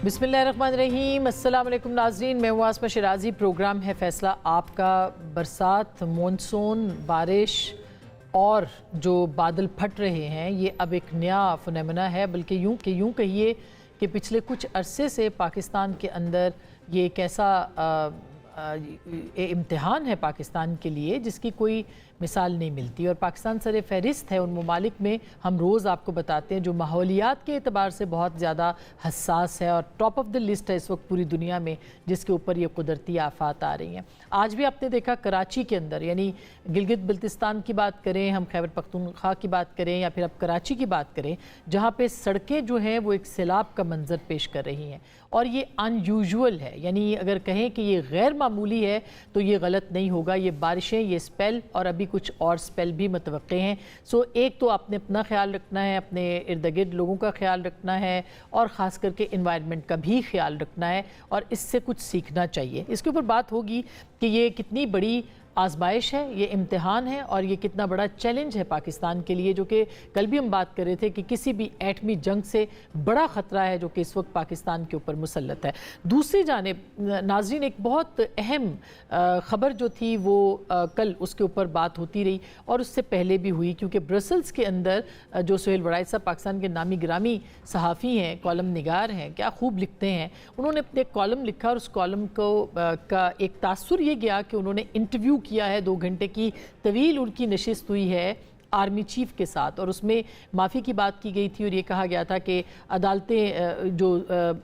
बिस्मिल्लाहिर्रहमानिर्रहीम। अस्सलाम वालेकुम नाज़रीन, मैं हूँ आसमा शिराजी। प्रोग्राम है फैसला आपका। बरसात, मॉनसून, बारिश और जो बादल फट रहे हैं ये अब एक नया फिनोमेना है, बल्कि यूँ कहिए कि पिछले कुछ अरसे से पाकिस्तान के अंदर ये एक ऐसा इम्तिहान है पाकिस्तान के लिए जिसकी कोई मिसाल नहीं मिलती। और पाकिस्तान सर फहरिस्त है उन ममालिक में, हम रोज़ आपको बताते हैं, जो माहौलियात के एतबार से बहुत ज़्यादा हसास है और टॉप ऑफ द लिस्ट है इस वक्त पूरी दुनिया में, जिसके ऊपर ये कुदरती आफात आ रही हैं। आज भी आपने देखा कराची के अंदर, यानी गिलगित बल्तिस्तान की बात करें, हम खैबर पख्तूनख्वा की बात करें या फिर अब कराची की बात करें, जहाँ पे सड़कें जो हैं वो एक सैलाब का मंजर पेश कर रही हैं। और ये अनयूजुअल है, यानी अगर कहें कि ये गैर मामूली है तो ये गलत नहीं होगा। ये बारिशें, ये स्पेल और अभी कुछ और स्पेल भी मतवक्के हैं। सो एक तो आपने अपना ख्याल रखना है, अपने इर्द गिर्द लोगों का ख्याल रखना है और ख़ास करके इन्वायरमेंट का भी ख्याल रखना है और इससे कुछ सीखना चाहिए। इसके ऊपर बात होगी कि ये कितनी बड़ी आजमाइश है, ये इम्तिहान है और ये कितना बड़ा चैलेंज है पाकिस्तान के लिए, जो कि कल भी हम बात कर रहे थे कि किसी भी एटमी जंग से बड़ा ख़तरा है जो कि इस वक्त पाकिस्तान के ऊपर मुसल्लत है। दूसरी जानिब नाज़रीन, एक बहुत अहम ख़बर जो थी वो कल उसके ऊपर बात होती रही और उससे पहले भी हुई, क्योंकि ब्रसल्स के अंदर जो सुहेल वड़ाई साहब पाकिस्तान के नामी गिरामी सहाफ़ी हैं, कॉलम निगार हैं, क्या खूब लिखते हैं। उन्होंने अपने कॉलम लिखा और उस कॉलम को का एक तासुर ये गया कि उन्होंने इंटरव्यू किया है, 2 घंटे की तवील उनकी नशिस्त हुई है आर्मी चीफ के साथ और उसमें माफ़ी की बात की गई थी और ये कहा गया था कि अदालतें जो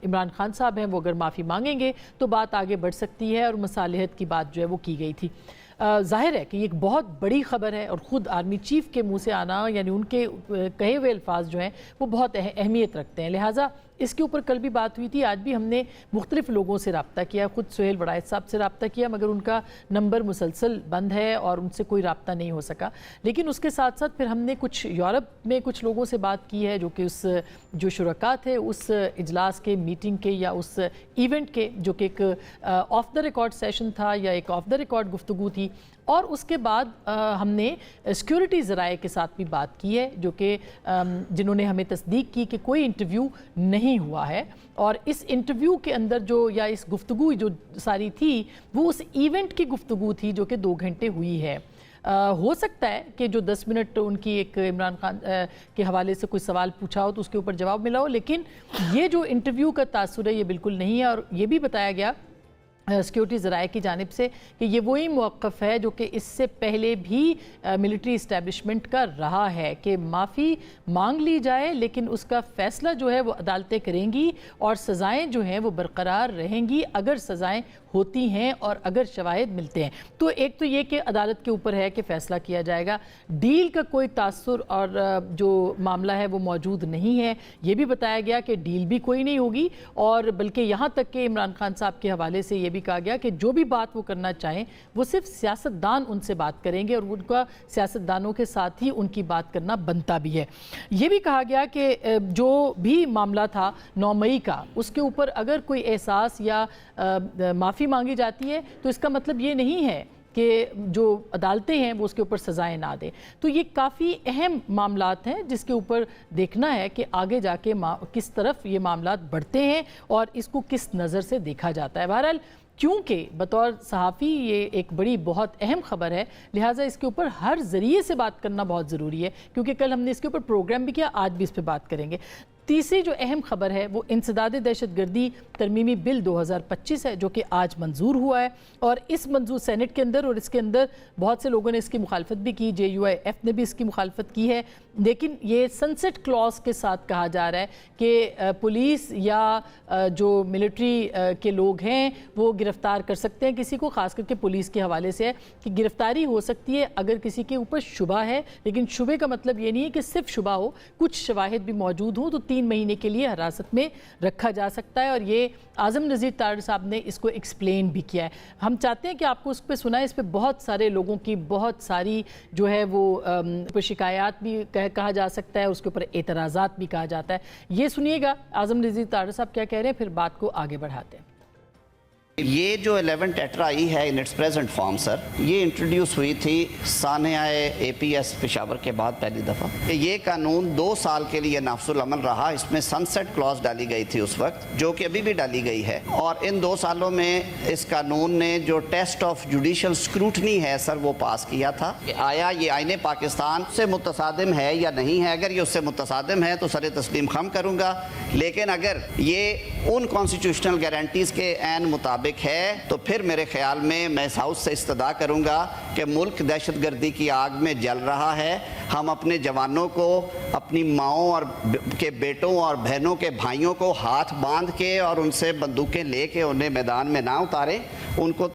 इमरान खान साहब हैं वो अगर माफ़ी मांगेंगे तो बात आगे बढ़ सकती है और मसालिहत की बात जो है वो की गई थी। ज़ाहिर है कि ये एक बहुत बड़ी ख़बर है और ख़ुद आर्मी चीफ़ के मुँह से आना, यानी उनके कहे हुए अल्फाज जो हैं वो बहुत अहमियत रखते हैं। लिहाजा इसके ऊपर कल भी बात हुई थी, आज भी हमने मुख्तलिफ़ लोगों से रब्ता किया, ख़ुद सुहेल वड़ाई साहब से रब्ता किया, मगर उनका नंबर मुसलसल बंद है और उनसे कोई रब्ता नहीं हो सका। लेकिन उसके साथ साथ फिर हमने कुछ यूरोप में कुछ लोगों से बात की है जो कि उस जो शुरका थे उस इजलास के, मीटिंग के या उस इवेंट के, जो कि एक ऑफ द रिकॉर्ड सेशन था या एक ऑफ द रिकॉर्ड गुफ्तगू थी। और उसके बाद हमने सिक्योरिटी ज़राए के साथ भी बात की है, जो कि जिन्होंने हमें तस्दीक की कि कोई इंटरव्यू नहीं हुआ है और इस इंटरव्यू के अंदर जो या इस गुफ्तगू जो सारी थी वो उस इवेंट की गुफ्तगू थी जो कि 2 घंटे हुई है। हो सकता है कि जो 10 मिनट उनकी एक इमरान खान के हवाले से कोई सवाल पूछा हो तो उसके ऊपर जवाब मिला हो, लेकिन ये जो इंटरव्यू का तासुर है ये बिल्कुल नहीं है। और ये भी बताया गया सिक्योरिटी ज़राए की जानिब से कि ये वही मौक़िफ़ है जो कि इससे पहले भी मिलिट्री इस्टेब्लिशमेंट का रहा है कि माफ़ी मांग ली जाए लेकिन उसका फ़ैसला जो है वो अदालतें करेंगी और सज़ाएँ जो हैं वो बरकरार रहेंगी अगर सज़ाएँ होती हैं और अगर शवाहिद मिलते हैं। तो एक तो ये कि अदालत के ऊपर है कि फ़ैसला किया जाएगा, डील का कोई तासुर और जो मामला है वो मौजूद नहीं है। ये भी बताया गया कि डील भी कोई नहीं होगी और बल्कि यहाँ तक कि इमरान खान साहब के हवाले से ये भी कहा गया कि जो भी बात वो करना चाहें वो सिर्फ सियासतदान उनसे बात करेंगे और उनका सियासतदानों के साथ ही उनकी बात करना बनता भी है। ये भी कहा गया कि जो भी मामला था 9 मई का, उसके ऊपर अगर कोई एहसास या माफ़ी मांगी जाती है तो इसका मतलब ये नहीं है कि जो अदालतें हैं वो उसके ऊपर सज़ाएं ना दें। तो ये काफ़ी अहम मामलात हैं जिसके ऊपर देखना है कि आगे जाके किस तरफ ये मामलात बढ़ते हैं और इसको किस नज़र से देखा जाता है। बहरहाल क्योंकि बतौर सहाफ़ी ये एक बड़ी बहुत अहम ख़बर है, लिहाजा इसके ऊपर हर ज़रिए से बात करना बहुत ज़रूरी है, क्योंकि कल हमने इसके ऊपर प्रोग्राम भी किया, आज भी इस पर बात करेंगे। तीसरी जो अहम खबर है वो इंसदाद दहशतगर्दी तरमीमी बिल 2025 है जो कि आज मंजूर हुआ है और इस मंजूर सेनेट के अंदर और इसके अंदर बहुत से लोगों ने इसकी मुखालफत भी की, JUIF ने भी इसकी मुखालफत की है। लेकिन ये सनसेट क्लॉज के साथ कहा जा रहा है कि पुलिस या जो मिलिट्री के लोग हैं वो गिरफ्तार कर सकते हैं किसी को, ख़ास करके पुलिस के हवाले से है कि गिरफ्तारी हो सकती है अगर किसी के ऊपर शुबा है, लेकिन शुबे का मतलब ये नहीं है कि सिर्फ शुबा हो, कुछ शवाहिद भी मौजूद हो तो 3 महीने के लिए हिरासत में रखा जा सकता है। और ये आज़म नज़ीर तारड़ साहब ने इसको एक्सप्लेन भी किया है। हम चाहते हैं कि आपको उस पर सुनाए। इस पर बहुत सारे लोगों की बहुत सारी जो है वो शिकायत भी कहा जा सकता है, उसके ऊपर एतराज़ात भी कहा जाता है। ये सुनिएगा आज़म नज़ीर तारड़ साहब क्या कह रहे हैं, फिर बात को आगे बढ़ाते हैं। یہ جو 11 ٹیٹرا ای ہے ان اٹس پریزنٹ فارم سر، یہ انٹروڈیوس ہوئی تھی سانحہ APS پشاور کے بعد پہلی دفعہ. یہ قانون 2 سال کے لیے نافذ العمل رہا. اس میں سن سیٹ کلاس ڈالی گئی تھی اس وقت، جو کہ ابھی بھی ڈالی گئی ہے. اور ان 2 سالوں میں اس قانون نے جو ٹیسٹ آف جوڈیشل اسکروٹنی ہے سر وہ پاس کیا تھا کہ آیا یہ آئین پاکستان سے متصادم ہے یا نہیں ہے. اگر یہ اس سے متصادم ہے تو سر تسلیم خم کروں گا، لیکن اگر یہ ان کانسٹیٹیوشنل گارنٹیز کے عین مطابق ہے تو پھر میرے خیال میں اس ہاؤس سے استدعا کروں گا کہ ملک دہشت گردی کی آگ میں جل رہا ہے. ہم اپنے جوانوں کو، اپنی ماؤں اور کے بیٹوں اور بہنوں کے بھائیوں کو ہاتھ باندھ کے اور ان سے بندوقیں لے کے انہیں میدان میں نہ اتاریں، ان کو